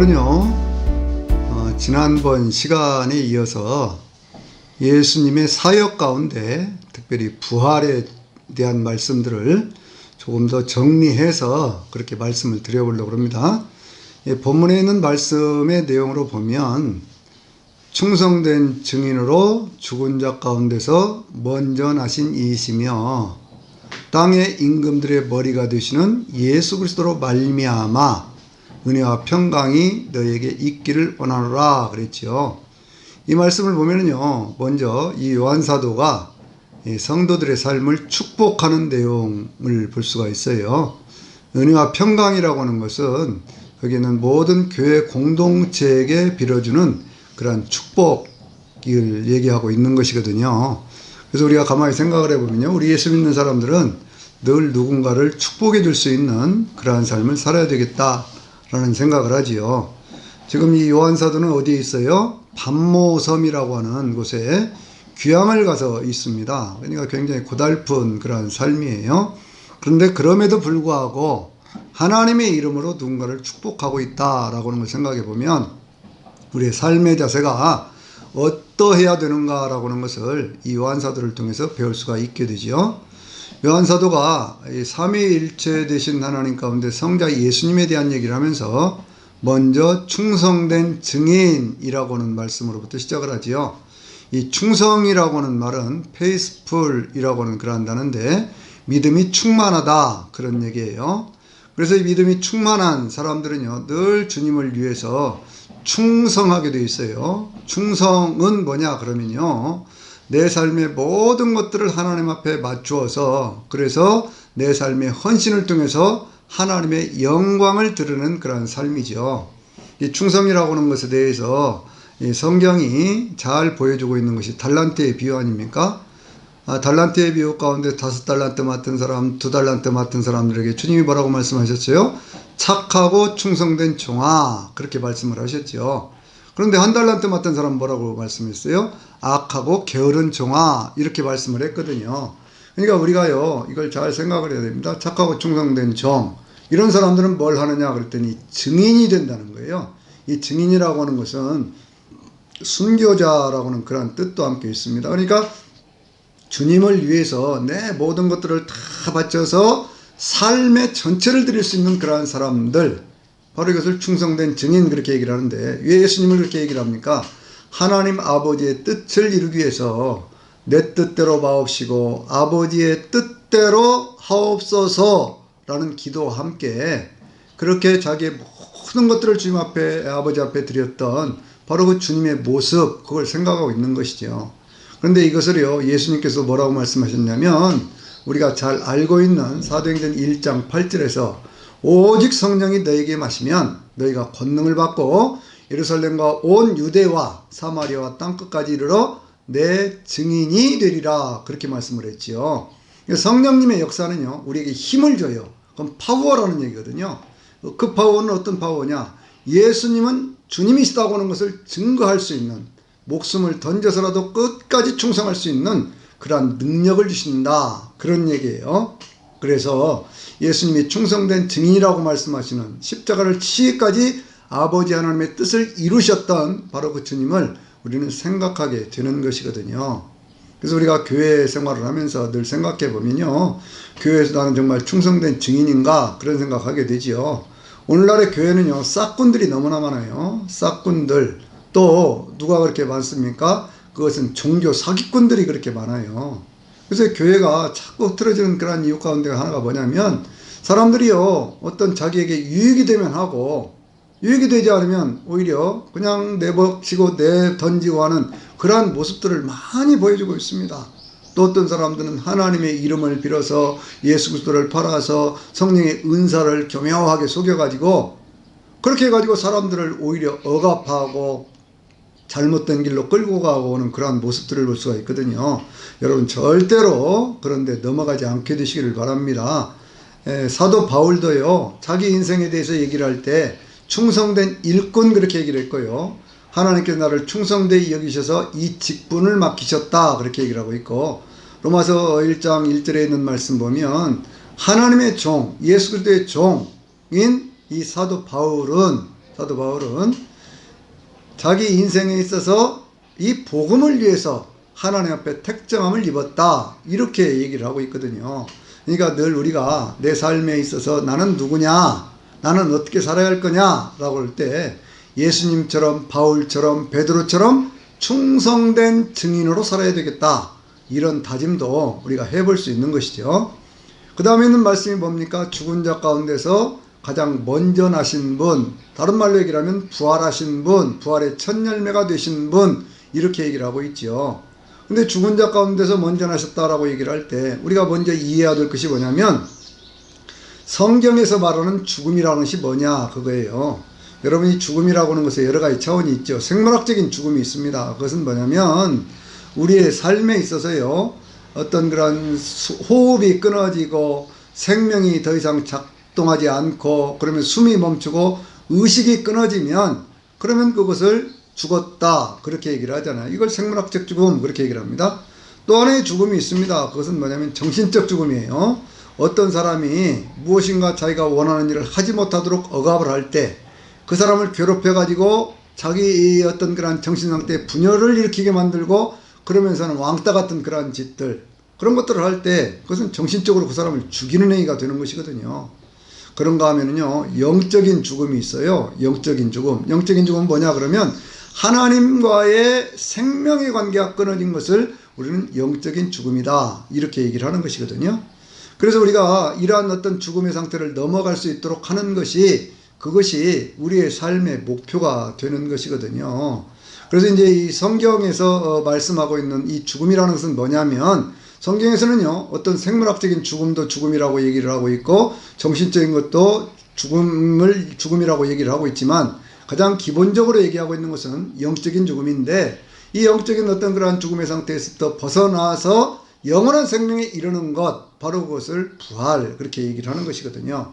오늘은요, 지난번 시간에 이어서 예수님의 사역 가운데 특별히 부활에 대한 말씀들을 조금 더 정리해서 그렇게 말씀을 드려보려고 합니다. 본문에 있는 말씀의 내용으로 보면 충성된 증인으로 죽은 자 가운데서 먼저 나신 이이시며 땅의 임금들의 머리가 되시는 예수 그리스도로 말미암아 은혜와 평강이 너에게 있기를 원하노라 그랬죠. 이 말씀을 보면요, 먼저 이 요한 사도가 성도들의 삶을 축복하는 내용을 볼 수가 있어요. 은혜와 평강이라고 하는 것은 거기에는 모든 교회 공동체에게 빌어주는 그러한 축복을 얘기하고 있는 것이거든요. 그래서 우리가 가만히 생각을 해보면요, 우리 예수 믿는 사람들은 늘 누군가를 축복해 줄 수 있는 그러한 삶을 살아야 되겠다라는 생각을 하지요. 지금 이 요한 사도는 어디에 있어요? 반모섬이라고 하는 곳에 귀향을 가서 있습니다. 그러니까 굉장히 고달픈 그러한 삶이에요. 그런데 그럼에도 불구하고 하나님의 이름으로 누군가를 축복하고 있다라고 하는 걸 생각해 보면 우리의 삶의 자세가 어떠해야 되는가라고 하는 것을 이 요한 사도를 통해서 배울 수가 있게 되지요. 요한 사도가 삼위일체 되신 하나님 가운데 성자 예수님에 대한 얘기를 하면서 먼저 충성된 증인이라고 하는 말씀으로부터 시작을 하지요. 이 충성이라고 하는 말은 faithful이라고 하는 그런 단어인데 믿음이 충만하다 그런 얘기예요. 그래서 이 믿음이 충만한 사람들은요, 늘 주님을 위해서 충성하게 되어 있어요. 충성은 뭐냐 그러면요, 내 삶의 모든 것들을 하나님 앞에 맞추어서 그래서 내 삶의 헌신을 통해서 하나님의 영광을 드리는 그런 삶이죠. 이 충성이라고 하는 것에 대해서 이 성경이 잘 보여주고 있는 것이 달란트의 비유 아닙니까? 달란트의 비유 가운데 5달란트 맡은 사람, 2달란트 맡은 사람들에게 주님이 뭐라고 말씀하셨어요? 착하고 충성된 종아, 그렇게 말씀을 하셨죠. 그런데 1달란트 맡은 사람 뭐라고 말씀했어요? 악하고 게으른 종아, 이렇게 말씀을 했거든요. 그러니까 우리가요, 이걸 잘 생각을 해야 됩니다. 착하고 충성된 종, 이런 사람들은 뭘 하느냐 그랬더니 증인이 된다는 거예요. 이 증인이라고 하는 것은 순교자라고 하는 그런 뜻도 함께 있습니다. 그러니까 주님을 위해서 내 모든 것들을 다 바쳐서 삶의 전체를 드릴 수 있는 그러한 사람들, 바로 이것을 충성된 증인 그렇게 얘기를 하는데, 왜 예수님을 그렇게 얘기를 합니까? 하나님 아버지의 뜻을 이루기 위해서 내 뜻대로 마옵시고 아버지의 뜻대로 하옵소서라는 기도와 함께 그렇게 자기의 모든 것들을 주님 앞에, 아버지 앞에 드렸던 바로 그 주님의 모습, 그걸 생각하고 있는 것이죠. 그런데 이것을요, 예수님께서 뭐라고 말씀하셨냐면, 우리가 잘 알고 있는 사도행전 1장 8절에서 오직 성령이 너에게 마시면 너희가 권능을 받고 예루살렘과 온 유대와 사마리아와 땅끝까지 이르러 내 증인이 되리라, 그렇게 말씀을 했지요. 성령님의 역사는요, 우리에게 힘을 줘요. 그럼 파워라는 얘기거든요. 그 파워는 어떤 파워냐? 예수님은 주님이시다고 하는 것을 증거할 수 있는, 목숨을 던져서라도 끝까지 충성할 수 있는 그러한 능력을 주신다, 그런 얘기예요. 그래서 예수님이 충성된 증인이라고 말씀하시는, 십자가를 치기까지 아버지 하나님의 뜻을 이루셨던 바로 그 주님을 우리는 생각하게 되는 것이거든요. 그래서 우리가 교회 생활을 하면서 늘 생각해 보면요, 교회에서 나는 정말 충성된 증인인가, 그런 생각하게 되지요. 오늘날의 교회는요, 싹군들이 너무나 많아요. 싹군들. 또 누가 그렇게 많습니까? 그것은 종교 사기꾼들이 그렇게 많아요. 그래서 교회가 자꾸 흐트러지는 그런 이유 가운데 하나가 뭐냐면, 사람들이요, 어떤 자기에게 유익이 되면 하고 유익이 되지 않으면 오히려 그냥 내버리고 내던지고 하는 그러한 모습들을 많이 보여주고 있습니다. 또 어떤 사람들은 하나님의 이름을 빌어서 예수 그리스도를 팔아서 성령의 은사를 교묘하게 속여가지고 그렇게 해가지고 사람들을 오히려 억압하고 잘못된 길로 끌고 가고 오는 그러한 모습들을 볼 수가 있거든요. 여러분 절대로 그런데 넘어가지 않게 되시기를 바랍니다. 사도 바울도요, 자기 인생에 대해서 얘기를 할 때 충성된 일꾼 그렇게 얘기를 했고요, 하나님께서 나를 충성되이 여기셔서 이 직분을 맡기셨다, 그렇게 얘기를 하고 있고, 로마서 1장 1절에 있는 말씀 보면 하나님의 종, 예수 그리스도의 종인 이 사도 바울은 사도 바울은 자기 인생에 있어서 이 복음을 위해서 하나님 앞에 택정함을 입었다, 이렇게 얘기를 하고 있거든요. 그러니까 늘 우리가 내 삶에 있어서 나는 누구냐, 나는 어떻게 살아야 할 거냐 라고 할 때 예수님처럼, 바울처럼, 베드로처럼 충성된 증인으로 살아야 되겠다, 이런 다짐도 우리가 해볼 수 있는 것이죠. 그 다음에 있는 말씀이 뭡니까? 죽은 자 가운데서 가장 먼저 나신 분, 다른 말로 얘기를 하면 부활하신 분, 부활의 첫 열매가 되신 분, 이렇게 얘기를 하고 있죠. 근데 죽은 자 가운데서 먼저 나셨다라고 얘기를 할 때 우리가 먼저 이해해야 될 것이 뭐냐면, 성경에서 말하는 죽음이라는 것이 뭐냐, 그거예요. 여러분이 죽음이라고 하는 것에 여러 가지 차원이 있죠. 생물학적인 죽음이 있습니다. 그것은 뭐냐면 우리의 삶에 있어서요, 어떤 그런 호흡이 끊어지고 생명이 더 이상 작동하지 않고, 그러면 숨이 멈추고 의식이 끊어지면, 그러면 그것을 죽었다, 그렇게 얘기를 하잖아요. 이걸 생물학적 죽음, 그렇게 얘기를 합니다. 또 하나의 죽음이 있습니다. 그것은 뭐냐면 정신적 죽음이에요. 어떤 사람이 무엇인가 자기가 원하는 일을 하지 못하도록 억압을 할 때, 그 사람을 괴롭혀 가지고 자기 어떤 그런 정신 상태에 분열을 일으키게 만들고, 그러면서는 왕따 같은 그런 짓들, 그런 것들을 할 때 그것은 정신적으로 그 사람을 죽이는 행위가 되는 것이거든요. 그런가 하면은요, 영적인 죽음이 있어요. 영적인 죽음. 영적인 죽음은 뭐냐 그러면 하나님과의 생명의 관계가 끊어진 것을 우리는 영적인 죽음이다, 이렇게 얘기를 하는 것이거든요. 그래서 우리가 이러한 어떤 죽음의 상태를 넘어갈 수 있도록 하는 것이, 그것이 우리의 삶의 목표가 되는 것이거든요. 그래서 이제 이 성경에서 말씀하고 있는 이 죽음이라는 것은 뭐냐면, 성경에서는요, 어떤 생물학적인 죽음도 죽음이라고 얘기를 하고 있고, 정신적인 것도 죽음이라고 얘기를 하고 있지만, 가장 기본적으로 얘기하고 있는 것은 영적인 죽음인데, 이 영적인 어떤 그러한 죽음의 상태에서 벗어나서 영원한 생명에 이르는 것, 바로 그것을 부활, 그렇게 얘기를 하는 것이거든요.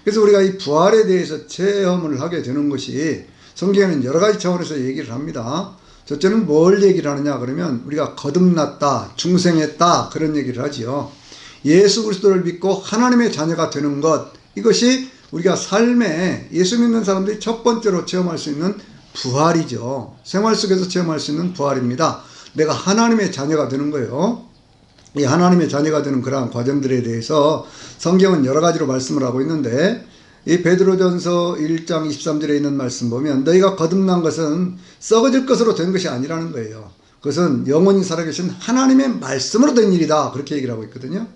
그래서 우리가 이 부활에 대해서 체험을 하게 되는 것이, 성경에는 여러 가지 차원에서 얘기를 합니다. 첫째는 뭘 얘기를 하느냐 그러면 우리가 거듭났다, 중생했다, 그런 얘기를 하지요. 예수 그리스도를 믿고 하나님의 자녀가 되는 것, 이것이 우리가 삶에 예수 믿는 사람들이 첫 번째로 체험할 수 있는 부활이죠. 생활 속에서 체험할 수 있는 부활입니다. 내가 하나님의 자녀가 되는 거예요. 이 하나님의 자녀가 되는 그러한 과정들에 대해서 성경은 여러 가지로 말씀을 하고 있는데, 이 베드로전서 1장 23절에 있는 말씀 보면 너희가 거듭난 것은 썩어질 것으로 된 것이 아니라는 거예요. 그것은 영원히 살아계신 하나님의 말씀으로 된 일이다, 그렇게 얘기를 하고 있거든요.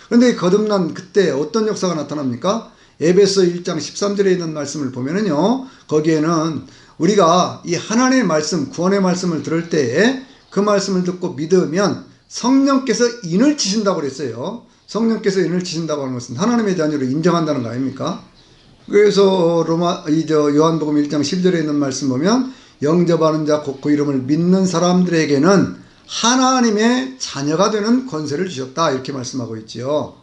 그런데 이 거듭난 그때 어떤 역사가 나타납니까? 에베소 1장 13절에 있는 말씀을 보면은요, 거기에는 우리가 이 하나님의 말씀, 구원의 말씀을 들을 때에 그 말씀을 듣고 믿으면 성령께서 인을 치신다고 그랬어요. 성령께서 인을 치신다고 하는 것은 하나님의 자녀로 인정한다는 거 아닙니까? 그래서 요한복음 1장 10절에 있는 말씀 보면 영접하는 자 곧 그 이름을 믿는 사람들에게는 하나님의 자녀가 되는 권세를 주셨다, 이렇게 말씀하고 있지요.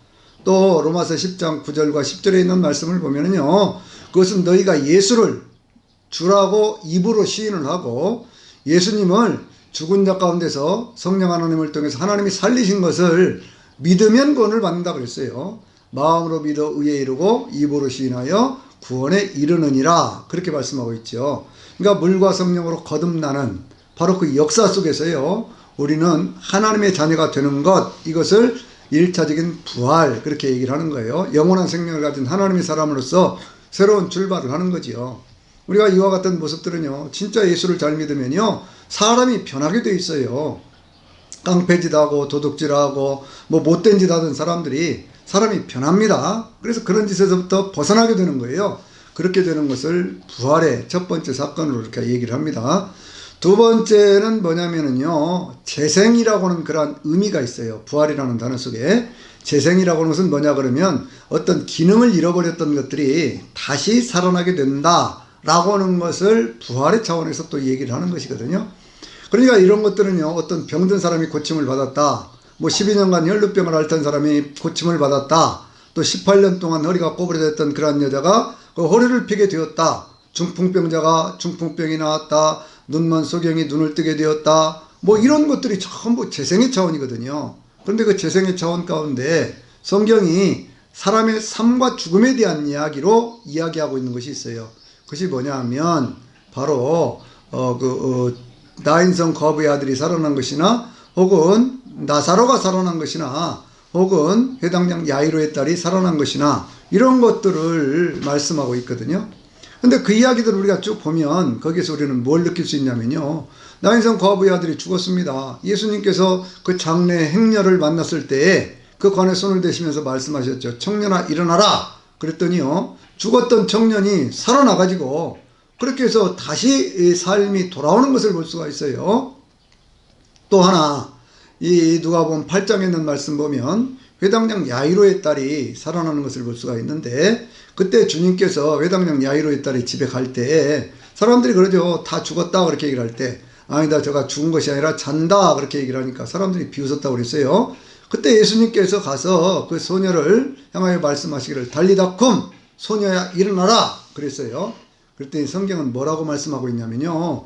또 로마서 10장 9절과 10절에 있는 말씀을 보면은요, 그것은 너희가 예수를 주라고 입으로 시인을 하고 예수님을 죽은 자 가운데서 성령 하나님을 통해서 하나님이 살리신 것을 믿으면 구원을 받는다 그랬어요. 마음으로 믿어 의에 이르고 입으로 시인하여 구원에 이르느니라, 그렇게 말씀하고 있죠. 그러니까 물과 성령으로 거듭나는 바로 그 역사 속에서요, 우리는 하나님의 자녀가 되는 것, 이것을 1차적인 부활, 그렇게 얘기를 하는 거예요. 영원한 생명을 가진 하나님의 사람으로서 새로운 출발을 하는 거지요. 우리가 이와 같은 모습들은요, 진짜 예수를 잘 믿으면요, 사람이 변하게 돼 있어요. 깡패짓하고 도둑질하고 뭐 못된 짓 하던 사람이 변합니다. 그래서 그런 짓에서부터 벗어나게 되는 거예요. 그렇게 되는 것을 부활의 첫 번째 사건으로 이렇게 얘기를 합니다. 두 번째는 뭐냐면은요, 재생이라고 하는 그런 의미가 있어요. 부활이라는 단어 속에. 재생이라고 하는 것은 뭐냐 그러면 어떤 기능을 잃어버렸던 것들이 다시 살아나게 된다라고 하는 것을 부활의 차원에서 또 얘기를 하는 것이거든요. 그러니까 이런 것들은요, 어떤 병든 사람이 고침을 받았다, 뭐 12년간 혈루병을 앓던 사람이 고침을 받았다, 또 18년 동안 허리가 꼬부러졌던 그런 여자가 그 허리를 펴게 되었다, 중풍병자가 중풍병이 나왔다, 눈먼 소경이 눈을 뜨게 되었다, 뭐 이런 것들이 전부 재생의 차원이거든요. 그런데 그 재생의 차원 가운데 성경이 사람의 삶과 죽음에 대한 이야기로 이야기하고 있는 것이 있어요. 그것이 뭐냐 하면 바로 나인성 거부의 아들이 살아난 것이나 혹은 나사로가 살아난 것이나 혹은 회당장 야이로의 딸이 살아난 것이나 이런 것들을 말씀하고 있거든요. 근데 그 이야기들을 우리가 쭉 보면 거기서 우리는 뭘 느낄 수 있냐면요. 나인성 거부의 아들이 죽었습니다. 예수님께서 그 장래 행렬을 만났을 때에 그 관에 손을 대시면서 말씀하셨죠. 청년아 일어나라. 그랬더니요. 죽었던 청년이 살아나가지고 그렇게 해서 다시 삶이 돌아오는 것을 볼 수가 있어요. 또 하나 이 누가복음 8장에 있는 말씀 보면 회당장 야이로의 딸이 살아나는 것을 볼 수가 있는데 그때 주님께서 회당장 야이로의 딸이 집에 갈 때 사람들이 그러죠. 다 죽었다 그렇게 얘기를 할 때 아니다 저가 죽은 것이 아니라 잔다 그렇게 얘기를 하니까 사람들이 비웃었다고 그랬어요. 그때 예수님께서 가서 그 소녀를 향하여 말씀하시기를 달리다쿰 소녀야 일어나라 그랬어요. 그랬더니 성경은 뭐라고 말씀하고 있냐면요.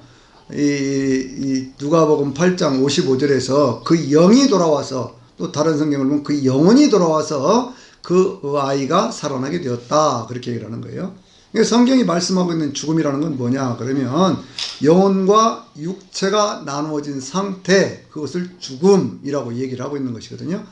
이 누가복음 8장 55절에서 그 영이 돌아와서 또 다른 성경을 보면 그 영혼이 돌아와서 그 아이가 살아나게 되었다 그렇게 얘기를 하는 거예요. 성경이 말씀하고 있는 죽음이라는 건 뭐냐 그러면 영혼과 육체가 나누어진 상태 그것을 죽음이라고 얘기를 하고 있는 것이거든요.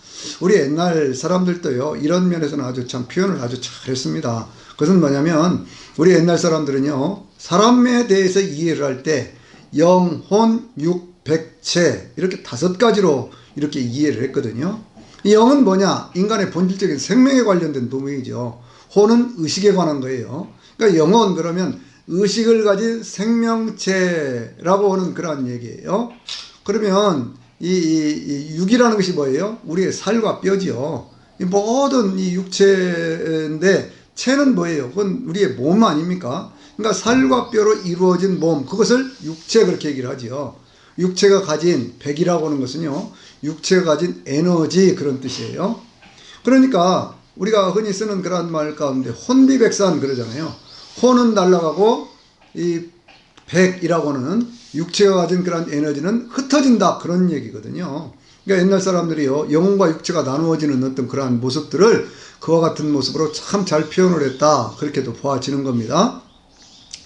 우리 옛날 사람들도요 이런 면에서는 아주 참 표현을 아주 잘했습니다. 그것은 뭐냐면 우리 옛날 사람들은요 사람에 대해서 이해를 할 때 영혼, 육, 백체 이렇게 5가지로 이렇게 이해를 했거든요. 이 영은 뭐냐? 인간의 본질적인 생명에 관련된 도구이죠. 혼은 의식에 관한 거예요. 그러니까 영혼 그러면 의식을 가진 생명체라고 하는 그런 얘기예요. 그러면 이 육이라는 것이 뭐예요? 우리의 살과 뼈지요. 이 모든 이 육체인데 체는 뭐예요? 그건 우리의 몸 아닙니까? 그러니까 살과 뼈로 이루어진 몸 그것을 육체 그렇게 얘기를 하지요. 육체가 가진 백이라고 하는 것은요. 육체가 가진 에너지 그런 뜻이에요. 그러니까 우리가 흔히 쓰는 그런 말 가운데 혼비백산 그러잖아요. 혼은 날아가고 이 백이라고 하는 육체가 가진 그런 에너지는 흩어진다 그런 얘기거든요. 그러니까 옛날 사람들이요 영혼과 육체가 나누어지는 어떤 그러한 모습들을 그와 같은 모습으로 참 잘 표현을 했다 그렇게도 보아지는 겁니다.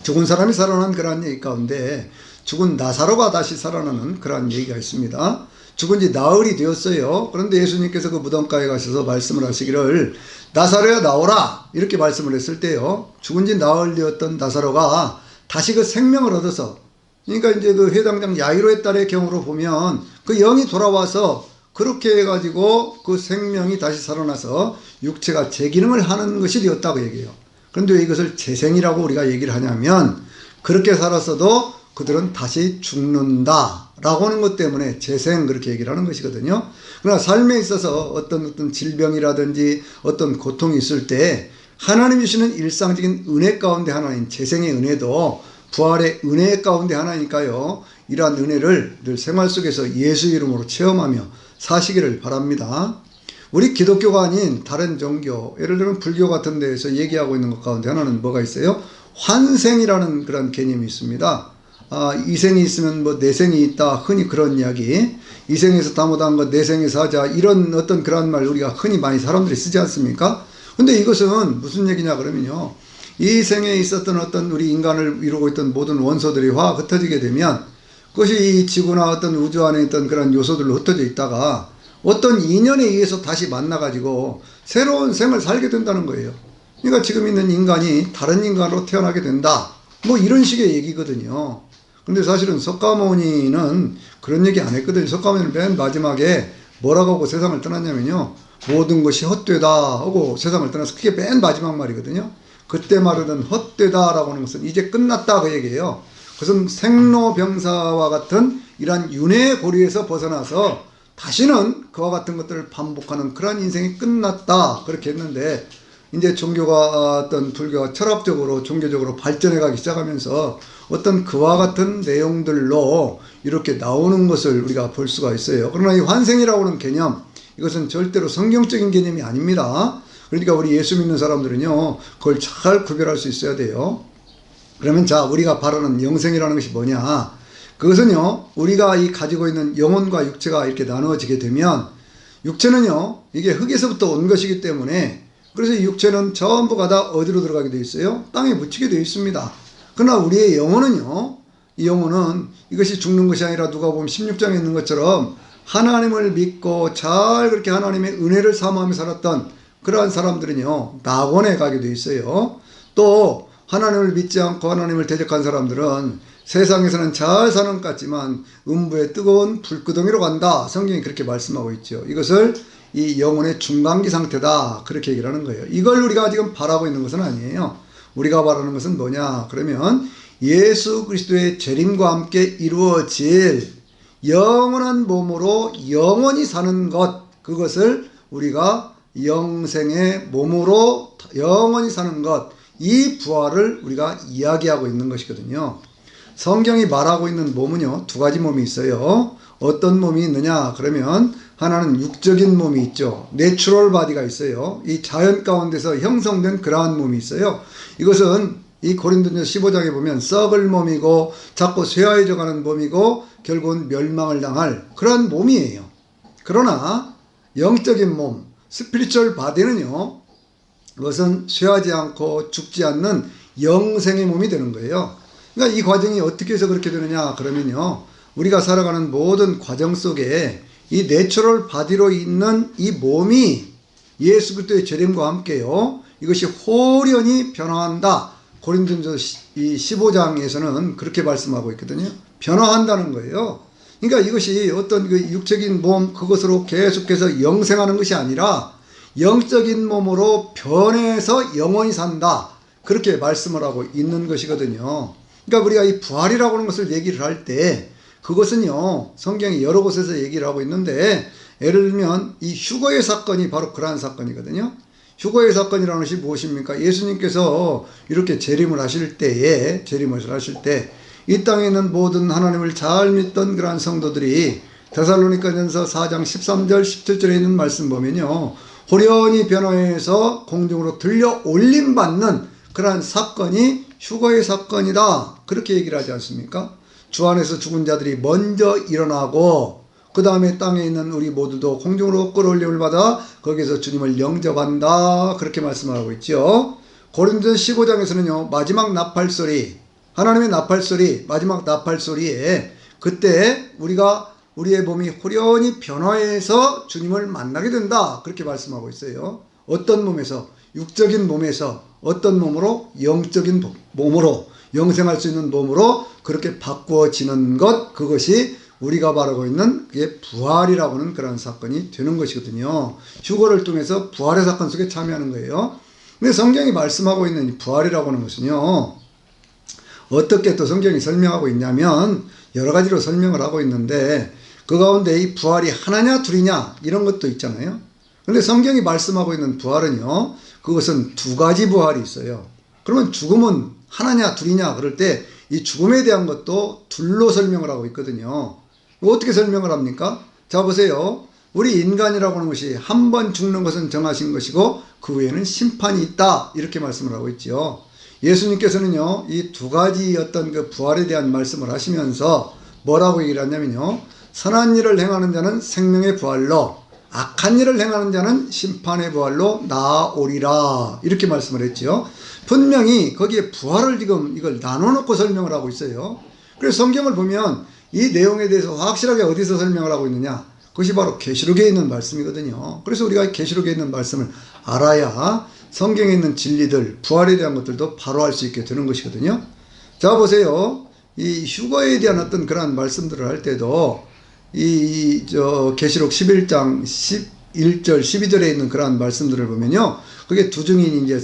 죽은 사람이 살아난 그런 얘기 가운데 죽은 나사로가 다시 살아나는 그런 얘기가 있습니다. 죽은 지 나흘이 되었어요. 그런데 예수님께서 그 무덤가에 가셔서 말씀을 하시기를 나사로야 나오라 이렇게 말씀을 했을 때요. 죽은 지 나흘 되었던 나사로가 다시 그 생명을 얻어서 그러니까 이제 그 회당장 야이로의 딸의 경우로 보면 그 영이 돌아와서 그렇게 해가지고 그 생명이 다시 살아나서 육체가 재기능을 하는 것이 되었다고 얘기해요. 그런데 왜 이것을 재생이라고 우리가 얘기를 하냐면 그렇게 살았어도 그들은 다시 죽는다라고 하는 것 때문에 재생 그렇게 얘기를 하는 것이거든요. 그러나 삶에 있어서 어떤 질병이라든지 어떤 고통이 있을 때 하나님이 주시는 일상적인 은혜 가운데 하나인 재생의 은혜도 부활의 은혜 가운데 하나니까요. 이러한 은혜를 늘 생활 속에서 예수 이름으로 체험하며 사시기를 바랍니다. 우리 기독교가 아닌 다른 종교, 예를 들면 불교 같은 데에서 얘기하고 있는 것 가운데 하나는 뭐가 있어요? 환생이라는 그런 개념이 있습니다. 이생이 있으면 뭐 내생이 있다. 흔히 그런 이야기. 이생에서 다 못한 것 내생에서 하자. 이런 어떤 그런 말 우리가 흔히 많이 사람들이 쓰지 않습니까? 근데 이것은 무슨 얘기냐 그러면요. 이 생에 있었던 어떤 우리 인간을 이루고 있던 모든 원소들이 화가 흩어지게 되면 그것이 이 지구나 어떤 우주 안에 있던 그런 요소들로 흩어져 있다가 어떤 인연에 의해서 다시 만나가지고 새로운 생을 살게 된다는 거예요. 그러니까 지금 있는 인간이 다른 인간으로 태어나게 된다. 뭐 이런 식의 얘기거든요. 근데 사실은 석가모니는 그런 얘기 안 했거든요. 석가모니는 맨 마지막에 뭐라고 하고 세상을 떠났냐면요. 모든 것이 헛되다 하고 세상을 떠나서 그게 맨 마지막 말이거든요. 그때 말하던 헛되다라고 하는 것은 이제 끝났다 그 얘기예요. 그것은 생로병사와 같은 이러한 윤회의 고리에서 벗어나서 다시는 그와 같은 것들을 반복하는 그러한 인생이 끝났다 그렇게 했는데 이제 종교가 어떤 불교가 철학적으로 종교적으로 발전해 가기 시작하면서 어떤 그와 같은 내용들로 이렇게 나오는 것을 우리가 볼 수가 있어요. 그러나 이 환생이라고 하는 개념 이것은 절대로 성경적인 개념이 아닙니다. 그러니까 우리 예수 믿는 사람들은요 그걸 잘 구별할 수 있어야 돼요. 그러면 자 우리가 바라는 영생이라는 것이 뭐냐 그것은요 우리가 이 가지고 있는 영혼과 육체가 이렇게 나누어지게 되면 육체는요 이게 흙에서부터 온 것이기 때문에 그래서 이 육체는 전부가 다 어디로 들어가게 되어 있어요? 땅에 묻히게 되어 있습니다. 그러나 우리의 영혼은요, 이 영혼은 이것이 죽는 것이 아니라 누가 보면 16장에 있는 것처럼 하나님을 믿고 잘 그렇게 하나님의 은혜를 사모하며 살았던 그러한 사람들은요, 낙원에 가게 돼 있어요. 또 하나님을 믿지 않고 하나님을 대적한 사람들은 세상에서는 잘 사는 것 같지만 음부의 뜨거운 불구덩이로 간다. 성경이 그렇게 말씀하고 있죠. 이것을 이 영혼의 중간기 상태다. 그렇게 얘기를 하는 거예요. 이걸 우리가 지금 바라고 있는 것은 아니에요. 우리가 바라는 것은 뭐냐? 그러면 예수 그리스도의 재림과 함께 이루어질 영원한 몸으로 영원히 사는 것, 그것을 우리가 영생의 몸으로 영원히 사는 것, 이 부활을 우리가 이야기하고 있는 것이거든요. 성경이 말하고 있는 몸은요, 두 가지 몸이 있어요. 어떤 몸이 있느냐? 그러면 하나는 육적인 몸이 있죠. 내추럴 바디가 있어요. 이 자연 가운데서 형성된 그러한 몸이 있어요. 이것은 이 고린도전서 15장에 보면 썩을 몸이고 자꾸 쇠하여져 가는 몸이고 결국은 멸망을 당할 그러한 몸이에요. 그러나 영적인 몸, 스피리추얼 바디는요, 그것은 쇠하지 않고 죽지 않는 영생의 몸이 되는 거예요. 그러니까 이 과정이 어떻게 해서 그렇게 되느냐 그러면요, 우리가 살아가는 모든 과정 속에 이 내추럴 바디로 있는 이 몸이 예수 그리스도의 재림과 함께요, 이것이 홀연히 변화한다. 고린도전서 15장에서는 그렇게 말씀하고 있거든요. 변화한다는 거예요. 그러니까 이것이 어떤 그 육적인 몸 그것으로 계속해서 영생하는 것이 아니라 영적인 몸으로 변해서 영원히 산다. 그렇게 말씀을 하고 있는 것이거든요. 그러니까 우리가 이 부활이라고 하는 것을 얘기를 할 때 그것은요, 성경이 여러 곳에서 얘기를 하고 있는데, 예를 들면 이 휴거의 사건이 바로 그러한 사건이거든요. 휴거의 사건이라는 것이 무엇입니까? 예수님께서 이렇게 재림을 하실 때 이 땅에 있는 모든 하나님을 잘 믿던 그러한 성도들이 데살로니가전서 4장 13절 17절에 있는 말씀 보면요, 호련히 변화해서 공중으로 들려 올림 받는 그러한 사건이 휴거의 사건이다. 그렇게 얘기를 하지 않습니까? 주 안에서 죽은 자들이 먼저 일어나고 그 다음에 땅에 있는 우리 모두도 공중으로 끌어올림을 받아 거기에서 주님을 영접한다. 그렇게 말씀하고 있죠. 고린도전서 15장에서는요, 마지막 나팔소리, 하나님의 나팔소리, 마지막 나팔소리에 그때 우리의 몸이 호련히 변화해서 주님을 만나게 된다. 그렇게 말씀하고 있어요. 어떤 몸에서? 육적인 몸에서. 어떤 몸으로? 영적인 몸으로, 영생할 수 있는 몸으로 그렇게 바꾸어지는 것, 그것이 우리가 바라고 있는 그게 부활이라고 하는 그런 사건이 되는 것이거든요. 휴거를 통해서 부활의 사건 속에 참여하는 거예요. 근데 성경이 말씀하고 있는 이 부활이라고 하는 것은요, 어떻게 또 성경이 설명하고 있냐면 여러 가지로 설명을 하고 있는데, 그 가운데 이 부활이 하나냐 둘이냐 이런 것도 있잖아요. 그런데 성경이 말씀하고 있는 부활은요, 그것은 두 가지 부활이 있어요. 그러면 죽음은 하나냐 둘이냐 그럴 때 이 죽음에 대한 것도 둘로 설명을 하고 있거든요. 어떻게 설명을 합니까? 자, 보세요. 우리 인간이라고 하는 것이 한 번 죽는 것은 정하신 것이고 그 후에는 심판이 있다. 이렇게 말씀을 하고 있죠. 예수님께서는요, 이 두 가지 어떤 그 부활에 대한 말씀을 하시면서 뭐라고 얘기를 하냐면요, 선한 일을 행하는 자는 생명의 부활로, 악한 일을 행하는 자는 심판의 부활로 나아오리라. 이렇게 말씀을 했죠. 분명히 거기에 부활을 지금 이걸 나눠놓고 설명을 하고 있어요. 그래서 성경을 보면 이 내용에 대해서 확실하게 어디서 설명을 하고 있느냐? 그것이 바로 계시록에 있는 말씀이거든요. 그래서 우리가 계시록에 있는 말씀을 알아야 성경에 있는 진리들, 부활에 대한 것들도 바로 알 수 있게 되는 것이거든요. 자, 보세요. 이 휴거에 대한 어떤 그런 말씀들을 할 때도 계시록 11장 11절 12절에 있는 그러한 말씀들을 보면요, 그게 두 증인이 이제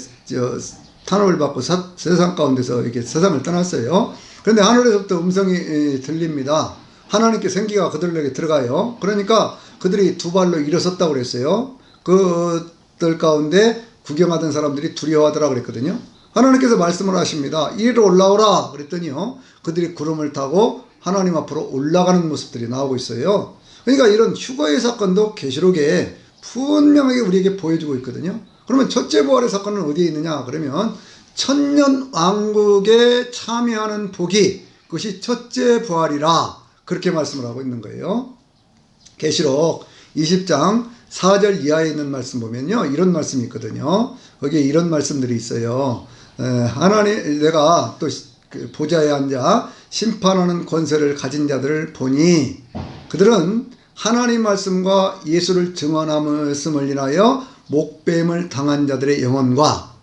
탄압을 받고 세상 가운데서 이렇게 세상을 떠났어요. 그런데 하늘에서부터 음성이 들립니다. 하나님께 생기가 그들에게 들어가요. 그러니까 그들이 두 발로 일어섰다고 그랬어요. 그들 가운데 구경하던 사람들이 두려워하더라 그랬거든요. 하나님께서 말씀을 하십니다. 이리로 올라오라 그랬더니요, 그들이 구름을 타고 하나님 앞으로 올라가는 모습들이 나오고 있어요. 그러니까 이런 휴거의 사건도 계시록에 분명하게 우리에게 보여주고 있거든요. 그러면 첫째 부활의 사건은 어디에 있느냐 그러면 천년 왕국에 참여하는 복이, 그것이 첫째 부활이라 그렇게 말씀을 하고 있는 거예요. 계시록 20장 4절 이하에 있는 말씀 보면요, 이런 말씀이 있거든요. 거기에 이런 말씀들이 있어요. 하나님, 내가 또 그 보좌에 앉아 심판하는 권세를 가진 자들을 보니 그들은 하나님 말씀과 예수를 증언함을 인하여 목배임을 당한 자들의 영혼과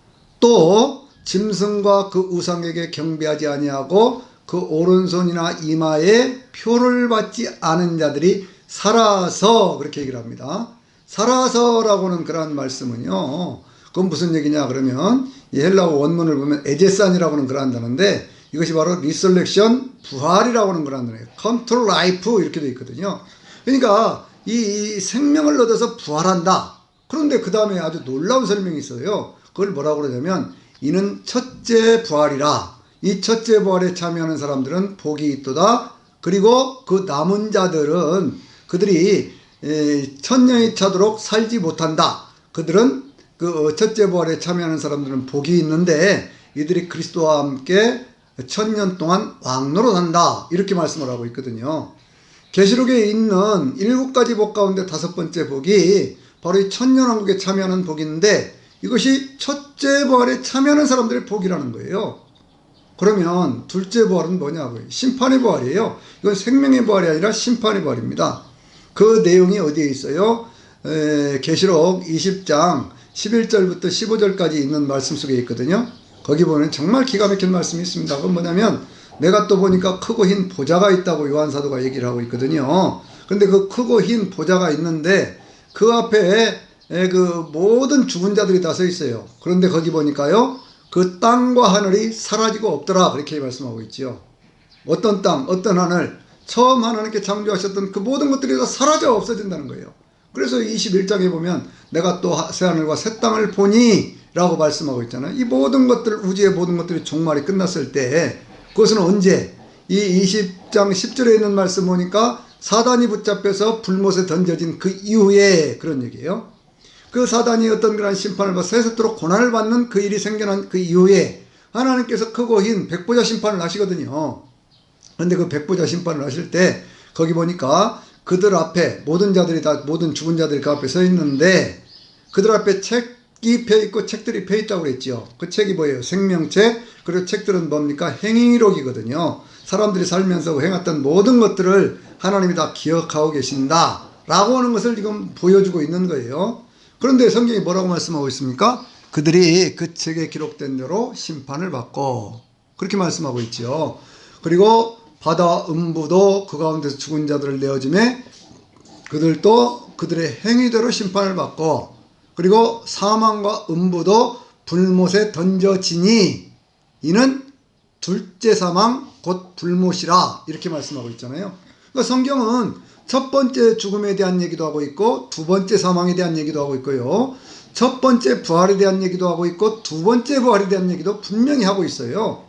또 짐승과 그 우상에게 경배하지 아니하고 그 오른손이나 이마에 표를 받지 않은 자들이 살아서, 그렇게 얘기를 합니다. 살아서라고는 그런 말씀은요, 그건 무슨 얘기냐 그러면 이 헬라어 원문을 보면 에제산이라고 하는 그런 단어인데 이것이 바로 리설렉션, 부활이라고 하는 그런 단어예요. come to life 이렇게 되어 있거든요. 그러니까 이 생명을 얻어서 부활한다. 그런데 그 다음에 아주 놀라운 설명이 있어요. 그걸 뭐라고 그러냐면 이는 첫째 부활이라. 이 첫째 부활에 참여하는 사람들은 복이 있도다. 그리고 그 남은 자들은 그들이 천년이 차도록 살지 못한다. 그들은 그 첫째 부활에 참여하는 사람들은 복이 있는데 이들이 그리스도와 함께 천년 동안 왕노릇한다. 이렇게 말씀을 하고 있거든요. 계시록에 있는 7가지 복 가운데 5번째 복이 바로 이 천년왕국에 참여하는 복인데 이것이 첫째 부활에 참여하는 사람들의 복이라는 거예요. 그러면 둘째 부활은 뭐냐고요? 심판의 부활이에요. 이건 생명의 부활이 아니라 심판의 부활입니다. 그 내용이 어디에 있어요? 계시록 20장 11절부터 15절까지 있는 말씀 속에 있거든요. 거기 보면 정말 기가 막힌 말씀이 있습니다. 그건 뭐냐면 내가 또 보니까 크고 흰 보좌가 있다고 요한사도가 얘기를 하고 있거든요. 근데 그 크고 흰 보좌가 있는데 그 앞에 그 모든 죽은 자들이 다 서 있어요. 그런데 거기 보니까요, 그 땅과 하늘이 사라지고 없더라. 그렇게 말씀하고 있지요. 어떤 땅, 어떤 하늘, 처음 하나님께 창조하셨던 그 모든 것들이 다 사라져 없어진다는 거예요. 그래서 21장에 보면 내가 또 새하늘과 새 땅을 보니 라고 말씀하고 있잖아요. 이 모든 것들, 우주의 모든 것들이 종말이 끝났을 때 그것은 언제? 이 20장 10절에 있는 말씀 보니까 사단이 붙잡혀서 불못에 던져진 그 이후에 그런 얘기예요. 그 사단이 어떤 그런 심판을 받아 세세토록 고난을 받는 그 일이 생겨난 그 이후에 하나님께서 크고 흰 백보자 심판을 하시거든요. 그런데 그 백보자 심판을 하실 때 거기 보니까 그들 앞에 모든 자들이 다, 모든 죽은 자들이 그 앞에 서 있는데 그들 앞에 책이 펴 있고 책들이 펴 있다고 그랬죠. 그 책이 뭐예요? 생명책. 그리고 책들은 뭡니까? 행위록이거든요. 사람들이 살면서 행했던 모든 것들을 하나님이 다 기억하고 계신다 라고 하는 것을 지금 보여주고 있는 거예요. 그런데 성경이 뭐라고 말씀하고 있습니까? 그들이 그 책에 기록된 대로 심판을 받고 그렇게 말씀하고 있죠. 그리고 바다 음부도 그 가운데서 죽은 자들을 내어주매 그들도 그들의 행위대로 심판을 받고 그리고 사망과 음부도 불못에 던져지니 이는 둘째 사망 곧 불못이라 이렇게 말씀하고 있잖아요. 그러니까 성경은 첫 번째 죽음에 대한 얘기도 하고 있고 두 번째 사망에 대한 얘기도 하고 있고요. 첫 번째 부활에 대한 얘기도 하고 있고 두 번째 부활에 대한 얘기도 분명히 하고 있어요.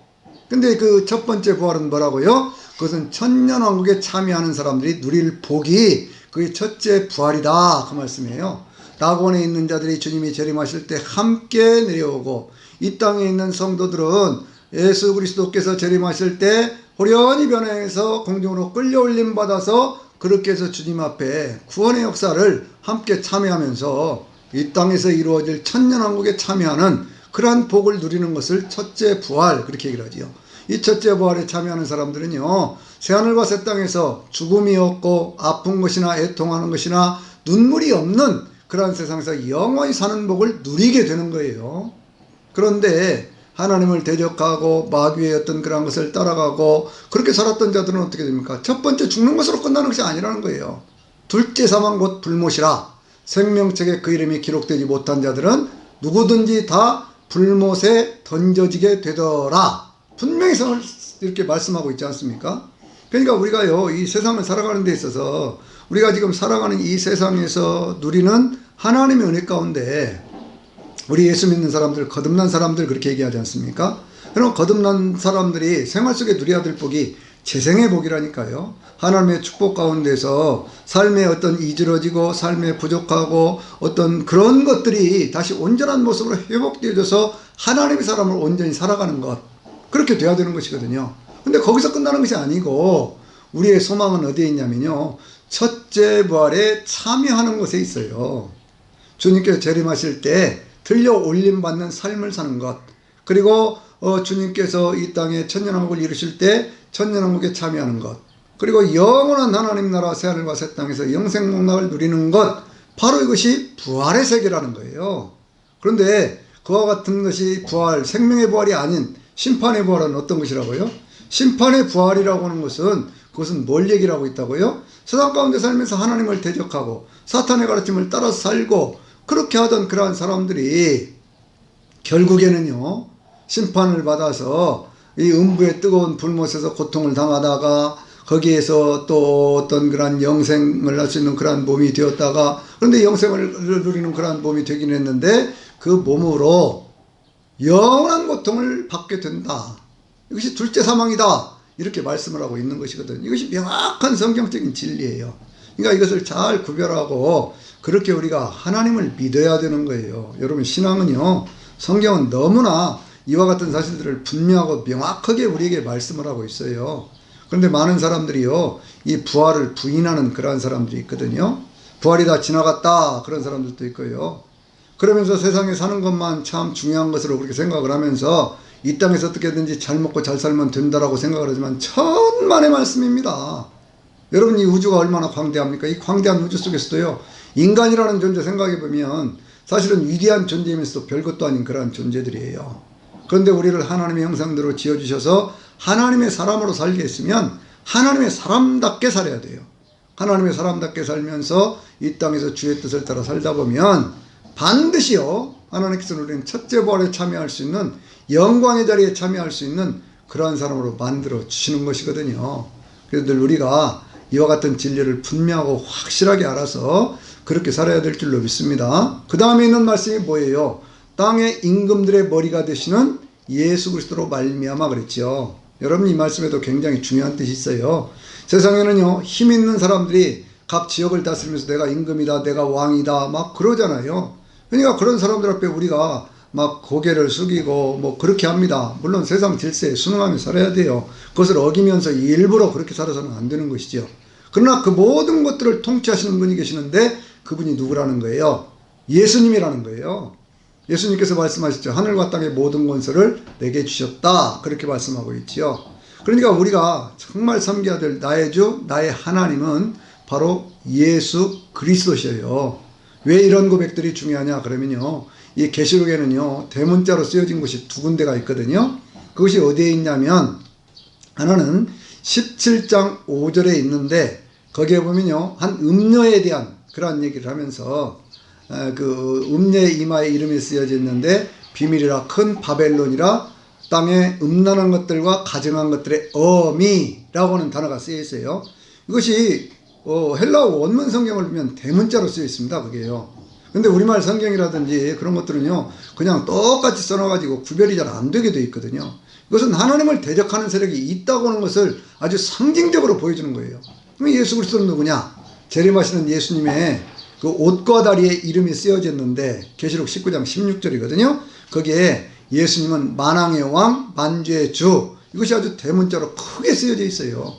근데 그 첫 번째 부활은 뭐라고요? 그것은 천년왕국에 참여하는 사람들이 누릴 복이 그게 첫째 부활이다 그 말씀이에요. 낙원에 있는 자들이 주님이 재림하실 때 함께 내려오고 이 땅에 있는 성도들은 예수 그리스도께서 재림하실 때 호련히 변화해서 공중으로 끌려올림 받아서 그렇게 해서 주님 앞에 구원의 역사를 함께 참여하면서 이 땅에서 이루어질 천년왕국에 참여하는 그러한 복을 누리는 것을 첫째 부활 그렇게 얘기를 하지요. 이 첫째 부활에 참여하는 사람들은요, 새하늘과 새 땅에서 죽음이 없고 아픈 것이나 애통하는 것이나 눈물이 없는 그러한 세상에서 영원히 사는 복을 누리게 되는 거예요. 그런데 하나님을 대적하고 마귀의 어떤 그런 것을 따라가고 그렇게 살았던 자들은 어떻게 됩니까? 첫 번째 죽는 것으로 끝나는 것이 아니라는 거예요. 둘째 사망 곧 불못이라 생명책에 그 이름이 기록되지 못한 자들은 누구든지 다 불못에 던져지게 되더라. 분명히 이렇게 말씀하고 있지 않습니까? 그러니까 우리가요, 이 세상을 살아가는 데 있어서 우리가 지금 살아가는 이 세상에서 누리는 하나님의 은혜 가운데 우리 예수 믿는 사람들, 거듭난 사람들 그렇게 얘기하지 않습니까? 그럼 거듭난 사람들이 생활 속에 누려야 될 복이 재생의 복이라니까요. 하나님의 축복 가운데서 삶의 어떤 이지러지고 삶에 부족하고 어떤 그런 것들이 다시 온전한 모습으로 회복되어져서 하나님의 사람을 온전히 살아가는 것, 그렇게 돼야 되는 것이거든요. 근데 거기서 끝나는 것이 아니고 우리의 소망은 어디에 있냐면요, 첫째 부활에 참여하는 것에 있어요. 주님께서 재림하실 때 들려 올림받는 삶을 사는 것, 그리고 주님께서 이 땅에 천년왕국을 이루실 때 천년왕국에 참여하는 것, 그리고 영원한 하나님 나라 새하늘과 새 땅에서 영생복락을 누리는 것, 바로 이것이 부활의 세계라는 거예요. 그런데 그와 같은 것이 부활, 생명의 부활이 아닌 심판의 부활은 어떤 것이라고요? 심판의 부활이라고 하는 것은 그것은 뭘 얘기를 하고 있다고요? 세상 가운데 살면서 하나님을 대적하고 사탄의 가르침을 따라서 살고 그렇게 하던 그러한 사람들이 결국에는요, 심판을 받아서 이 음부의 뜨거운 불못에서 고통을 당하다가 거기에서 또 어떤 그러한 영생을 할 수 있는 그러한 몸이 되었다가, 그런데 영생을 누리는 그러한 몸이 되긴 했는데 그 몸으로 영원한 고통을 받게 된다. 이것이 둘째 사망이다. 이렇게 말씀을 하고 있는 것이거든요. 이것이 명확한 성경적인 진리예요. 그러니까 이것을 잘 구별하고 그렇게 우리가 하나님을 믿어야 되는 거예요. 여러분, 신앙은요, 성경은 너무나 이와 같은 사실들을 분명하고 명확하게 우리에게 말씀을 하고 있어요. 그런데 많은 사람들이요, 이 부활을 부인하는 그러한 사람들이 있거든요. 부활이 다 지나갔다, 그런 사람들도 있고요. 그러면서 세상에 사는 것만 참 중요한 것으로 그렇게 생각을 하면서 이 땅에서 어떻게든지 잘 먹고 잘 살면 된다라고 생각을 하지만 천만의 말씀입니다. 여러분, 이 우주가 얼마나 광대합니까? 이 광대한 우주 속에서도요, 인간이라는 존재 생각해보면 사실은 위대한 존재이면서도 별것도 아닌 그러한 존재들이에요. 그런데 우리를 하나님의 형상대로 지어주셔서 하나님의 사람으로 살게 했으면 하나님의 사람답게 살아야 돼요. 하나님의 사람답게 살면서 이 땅에서 주의 뜻을 따라 살다 보면 반드시요, 하나님께서 우리는 첫째 부활에 참여할 수 있는, 영광의 자리에 참여할 수 있는 그러한 사람으로 만들어 주시는 것이거든요. 그래서 늘 우리가 이와 같은 진리를 분명하고 확실하게 알아서 그렇게 살아야 될 줄로 믿습니다. 그 다음에 있는 말씀이 뭐예요? 땅의 임금들의 머리가 되시는 예수 그리스도로 말미암아 그랬죠. 여러분, 이 말씀에도 굉장히 중요한 뜻이 있어요. 세상에는요, 힘 있는 사람들이 각 지역을 다스리면서 내가 임금이다, 내가 왕이다 막 그러잖아요. 그러니까 그런 사람들 앞에 우리가 막 고개를 숙이고 뭐 그렇게 합니다. 물론 세상 질서에 순응하며 살아야 돼요. 그것을 어기면서 일부러 그렇게 살아서는 안 되는 것이죠. 그러나 그 모든 것들을 통치하시는 분이 계시는데 그분이 누구라는 거예요? 예수님이라는 거예요. 예수님께서 말씀하셨죠. 하늘과 땅의 모든 권세를 내게 주셨다. 그렇게 말씀하고 있지요. 그러니까 우리가 정말 섬겨야 될 나의 주, 나의 하나님은 바로 예수 그리스도셔요. 왜 이런 고백들이 중요하냐 그러면요, 이 계시록에는요, 대문자로 쓰여진 곳이 두 군데가 있거든요. 그것이 어디에 있냐면 하나는 17장 5절에 있는데, 거기에 보면요, 한 음녀에 대한 그러한 얘기를 하면서 그 음녀의 이마에 이름이 쓰여져 있는데, 비밀이라 큰 바벨론이라 땅에 음란한 것들과 가증한 것들의 어미라고 하는 단어가 쓰여 있어요. 이것이 헬라어 원문 성경을 보면 대문자로 쓰여 있습니다. 그게요. 근데 우리말 성경이라든지 그런 것들은요, 그냥 똑같이 써놔가지고 구별이 잘 안 되게 되어 있거든요. 이것은 하나님을 대적하는 세력이 있다고 하는 것을 아주 상징적으로 보여주는 거예요. 그럼 예수 그리스도는 누구냐? 재림하시는 예수님의 그 옷과 다리에 이름이 쓰여져 있는데, 계시록 19장 16절이거든요. 거기에 예수님은 만왕의 왕, 만주의 주, 이것이 아주 대문자로 크게 쓰여져 있어요.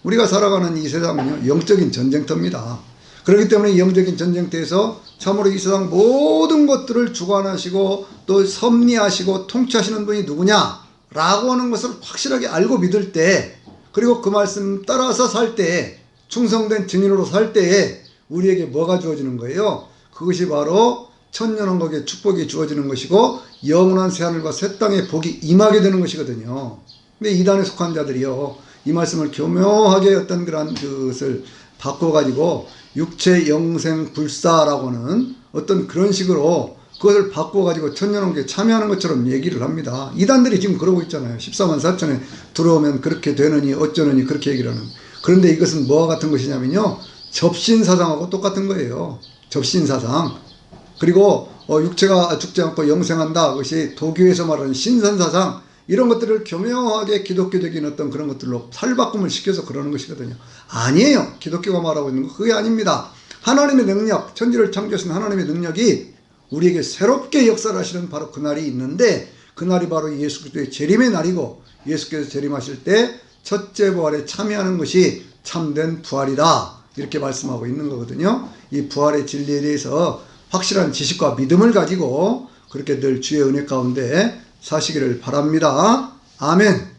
우리가 살아가는 이 세상은요, 영적인 전쟁터입니다. 그렇기 때문에 이 영적인 전쟁터에서 참으로 이 세상 모든 것들을 주관하시고 또 섭리하시고 통치하시는 분이 누구냐라고 하는 것을 확실하게 알고 믿을 때, 그리고 그 말씀 따라서 살 때, 충성된 증인으로 살 때에 우리에게 뭐가 주어지는 거예요? 그것이 바로 천년왕국의 축복이 주어지는 것이고 영원한 새하늘과 새 땅의 복이 임하게 되는 것이거든요. 근데 이단에 속한 자들이요, 이 말씀을 교묘하게 어떤 그런 것을 바꿔가지고 육체 영생 불사라고 하는 어떤 그런 식으로 그것을 바꿔가지고 천년왕국에 참여하는 것처럼 얘기를 합니다. 이단들이 지금 그러고 있잖아요. 14만 4천에 들어오면 그렇게 되느니 어쩌느니 그렇게 얘기를 하는. 그런데 이것은 뭐와 같은 것이냐면요, 접신사상하고 똑같은 거예요. 접신사상. 그리고 육체가 죽지 않고 영생한다. 그것이 도교에서 말하는 신선사상. 이런 것들을 교묘하게 기독교적인 어떤 그런 것들로 살바꿈을 시켜서 그러는 것이거든요. 아니에요. 기독교가 말하고 있는 거 그게 아닙니다. 하나님의 능력, 천지를 창조하신 하나님의 능력이 우리에게 새롭게 역사를 하시는 바로 그날이 있는데, 그날이 바로 예수 그리스도의 재림의 날이고, 예수께서 재림하실 때 첫째 부활에 참여하는 것이 참된 부활이다. 이렇게 말씀하고 있는 거거든요. 이 부활의 진리에 대해서 확실한 지식과 믿음을 가지고 그렇게 늘 주의 은혜 가운데 사시기를 바랍니다. 아멘.